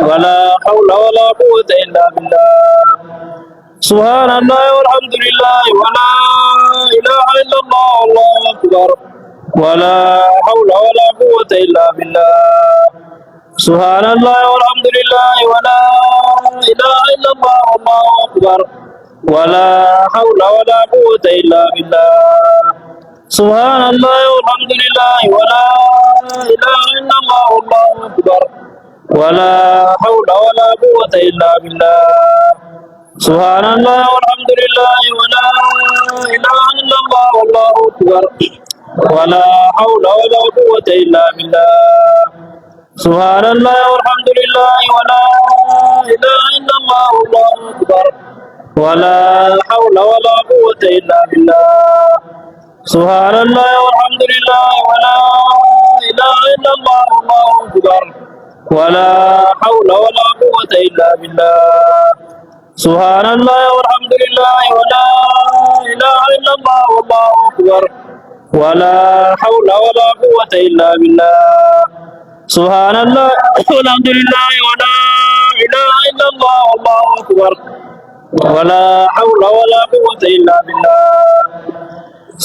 ولا حول ولا قوة إلا بالله. سبحان الله والحمد لله ولا إله إلا الله والله أكبر ولا حول ولا قوة إلا بالله. سبحان الله والحمد لله ولا إله إلا الله والله أكبر ولا حول ولا قوة إلا بالله. سبحان الله والحمد لله ولا إله إلا الله والله أكبر ولا حول ولا قوة إلا بالله. سبحان الله والحمد لله ولا إله إلا الله والله أكبر ولا حول ولا قوة إلا بالله. سبحان الله والحمد لله ولا إله إلا الله والله أكبر ولا حول ولا قوة إلا بالله. سبحان الله والحمد لله ولا إله إلا الله والله أكبر ولا حول ولا قوة إلا بالله. سبحان الله والحمد لله ولا إله إلا الله والله أكبر ولا حول ولا قوة إلا بالله. سبحان الله والحمد لله ولا إله إلا الله والله أكبر ولا حول ولا قوة إلا بالله.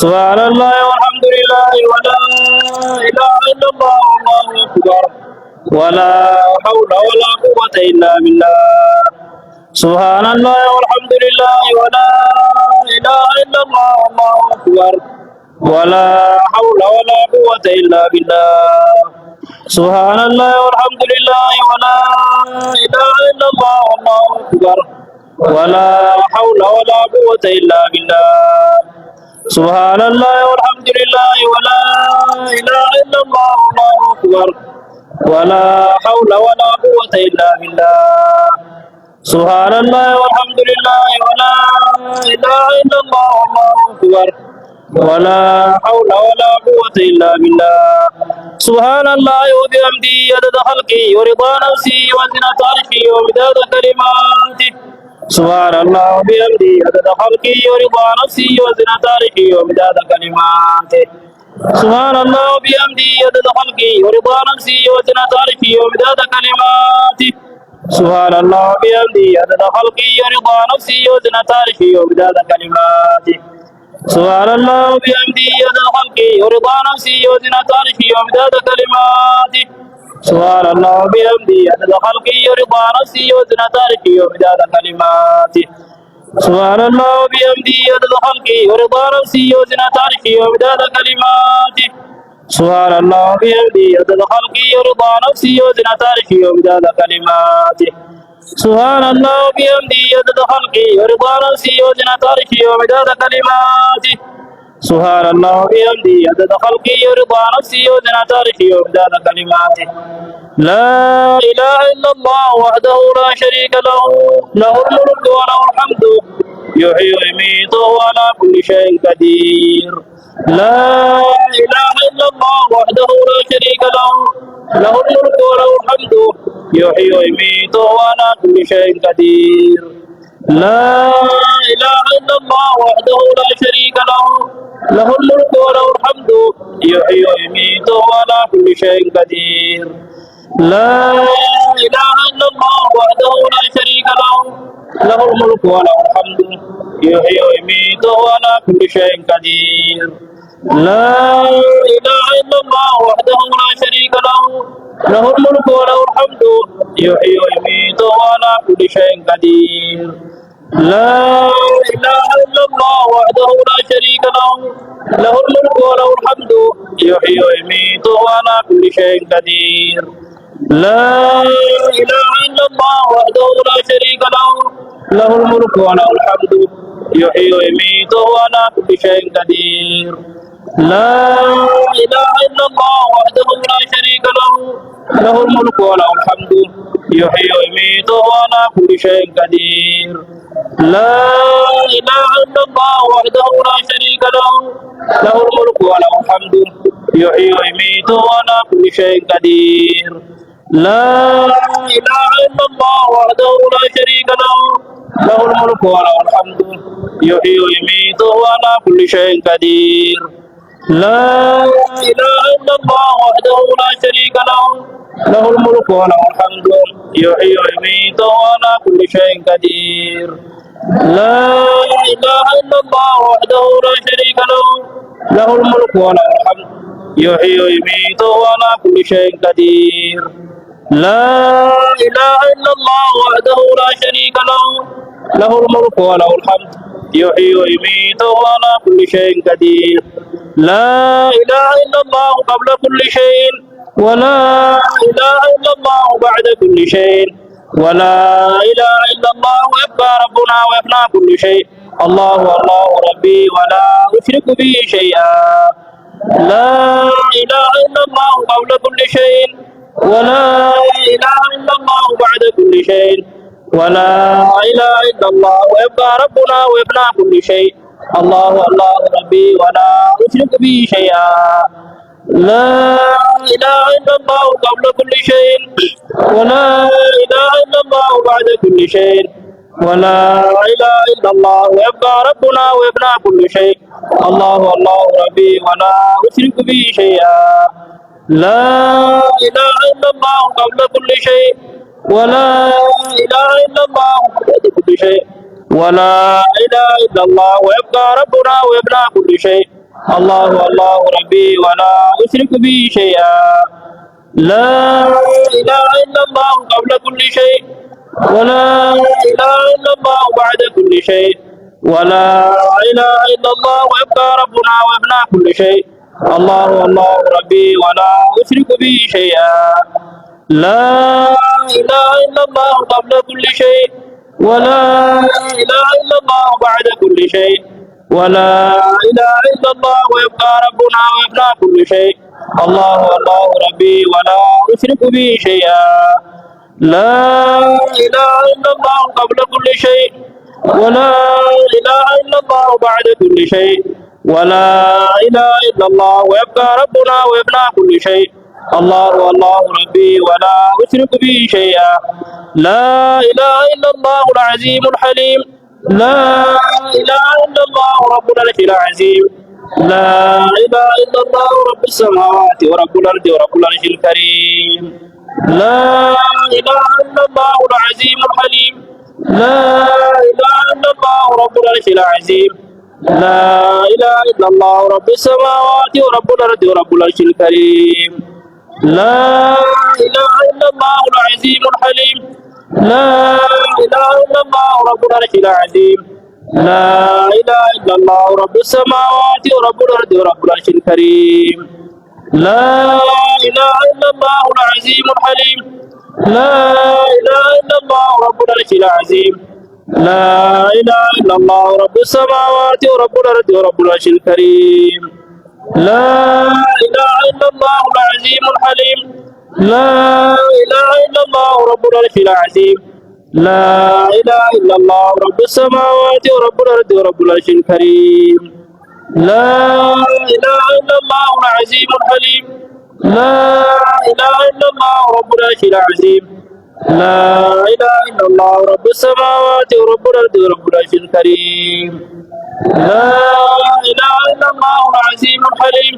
سبحان الله والحمد لله ولا إله إلا الله والله أكبر ولا حول ولا قوة إلا بالله. سبحان الله والحمد لله ولا إله إلا الله والله أكبر ولا حول ولا قوة إلا بالله. سبحان الله والحمد لله ولا إله إلا الله والله أكبر ولا حول ولا قوة إلا بالله. سبحان الله والحمد لله ولا إله إلا الله والله أكبر ولا حول ولا قوة إلا بالله. سبحان الله والحمد لله ولا إله إلا الله والله أكبر ولا حول ولا قوة إلا بالله. سبحان الله وبحمده عدد خلقه ورضا نفسه وزنة عرشه ومداد كلماته. سبحان الله وبحمده عدد خلقه ورضا نفسه وزنة عرشه ومداد كلماته. سبحان الله وبحمده عدد خلقه ورضا نفسه وزنة عرشه ومداد كلماته. سبحان الله وبحمده عدد خلقه ورضا نفسه وزنة عرشه ومداد كلماته. سبحان الله وبحمده عدد خلقه ورضا نفسه وزنة عرشه ومداد كلماته. سبحان الله وبحمده عدد خلقه ورضا نفسه وزنة عرشه ومداد كلماته. سبحان الله وبحمده عدد خلقه ورضا نفسه وزنة عرشه ومداد كلماته. سبحان الله وبحمده عدد خلقه ورضا نفسه وزنة عرشه ومداد كلماته. سبحان الله وبحمده عدد خلقه ورضا نفسه وزنة عرشه ومداد كلماته. سبحان الله وبحمده عدد خلقه ورضا نفسه وزنة عرشه ومداد كلماته. لا إله إلا الله وحده لا شريك له له الملك وله الحمد يحيي ويميت وهو على كل شيء قدير. لا إله إلا الله وحده لا شريك له له الملك وله الحمد يحيي ويميت وهو على كل شيء قدير. لا إله إلا الله وحده لا شريك له له الملك وله الحمد يحيي ويميت وهو على كل شيء قدير. لا إله إلا الله وحده لا شريك له له الملك وله الحمد يحيي ويميت وهو على كل شيء قدير. لا إله إلا الله وحده لا شريك له له الملك وله الحمد يحيي ويميت وهو على كل شيء قدير. لا إله إلا الله وحده لا شريك له له الملك وله الحمد يحيي ويميت وهو على كل شيء قدير. لا إله إلا الله وحده لا شريك له له الملك وله الحمد يحيي ويميت وهو على كل شيء قدير. لا إله إلا الله وحده لا شريك له له الملك وله الحمد يحيي ويميت وهو على كل شيء قدير. لا إله إلا الله وحده لا شريك له له الملك وله الحمد يحيي ويميت وهو على كل شيء قدير. لا إله إلا الله وحده لا شريك له له الملك وله الحمد يحيي ويميت وهو على كل شيء قدير. لا إله إلا الله وحده لا شريك له له الملك وله الحمد يحيي ويميت وعلى كل شيء قدير. لا إله إلا الله وحده لا شريك له له الملك وله الحمد يحيي ويميت وعلى كل شيء قدير. لا إله إلا الله وحده لا شريك له له الملك وله الحمد يحيي ويميت وعلى كل شيء قدير. لا إله إلا الله قبل كل شيء ولا إله إلا الله بعد كل شيء ولا إله إلا الله يبقى ربنا ويفنى كل شيء. الله الله ربي ولا أشرك به شيئا. لا إله إلا الله قبل كل شيء ولا إله إلا الله بعد كل شيء ولا إله إلا الله ويبقى ربنا ويفنى كل شيء. الله الله ربي ولا أشرك به شيئا. لا إله إلا الله قبل كل شيء ولا إله إلا الله بعد كل شيء ولا إله إلا الله ويبقى ربنا ويفنى كل شيء. الله الله ربي ولا أشرك به شيئا. لا إله إلا الله قبل كل شيء ولا إله إلا الله بعد كل شيء ولا إله إلا الله ويبقى ربنا ويفنى كل شيء. الله الله ربي ولا أشرك به شيئا. لا إله إلا الله قبل كل شيء ولا إله إلا الله بعد كل شيء ولا إله إلا الله ويبقى ربنا ويفنى كل شيء. الله الله ربي ولا أشرك به شيئا. لا إله إلا الله قبل كل شيء ولا إله إلا الله بعد كل شيء ولا إله إلا الله ويبقى ربنا ويفنى كل شيء. الله الله ربي ولا أشرك به شيئا. لا إله إلا الله قبل كل شيء ولا إله إلا الله بعد كل شيء ولا إله إلا الله ويبقى ربنا ويفنى كل شيء. الله الله ربي ولا أشرك به شيئا. لا إله إلا الله العظيم الحليم. لا إله إلا الله رب العرش العظيم. لا إله إلا الله رب السماوات ورب الأرض ورب العرش الكريم. لا إله إلا الله العظيم الحليم. لا إله إلا الله رب العرش العظيم. لا إله إلا الله رب السماوات ورب الأرض ورب العرش الكريم. لا إله إلا الله العظيم الحليم. لا إله إلا الله رب العرش العظيم. لا إله إلا الله رب السماوات ورب الأرض ورب العرش الكريم. لا إله إلا الله العظيم الحليم. لا إله إلا الله رب العرش العظيم. لا إله إلا الله رب السماوات ورب الأرض ورب العرش الكريم. لا إله إلا الله العظيم الحليم. لا إله إلا الله رب العرش العظيم. لا إله إلا الله رب السماوات ورب الأرض ورب العرش الكريم. لا إله إلا الله العظيم الحليم. لا إله إلا الله رب العرش العظيم. لا إله إلا الله رب السماوات ورب الأرض ورب العرش الكريم. لا إله إلا الله العظيم الحليم.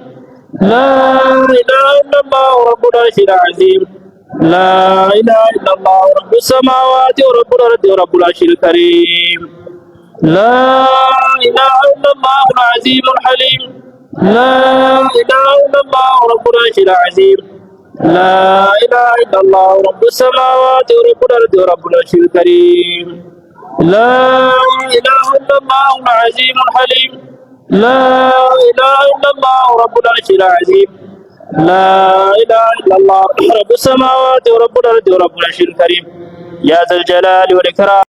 لا إله إلا الله رب العرش العظيم. لا إله إلا الله رب السماوات ورب الأرض ورب العرش الكريم. لا إله إلا الله العظيم الحليم. لا إله إلا الله رب العرش العظيم. لا إله إلا الله رب السماوات ورب الأرض ورب العرش الكريم. لا إله إلا الله العظيم الحليم. لا إله إلا الله رب العرش العظيم. لا إله إلا الله رب السماوات ورب الأرض ورب العرش الكريم. يا ذا الجلال والإكرام.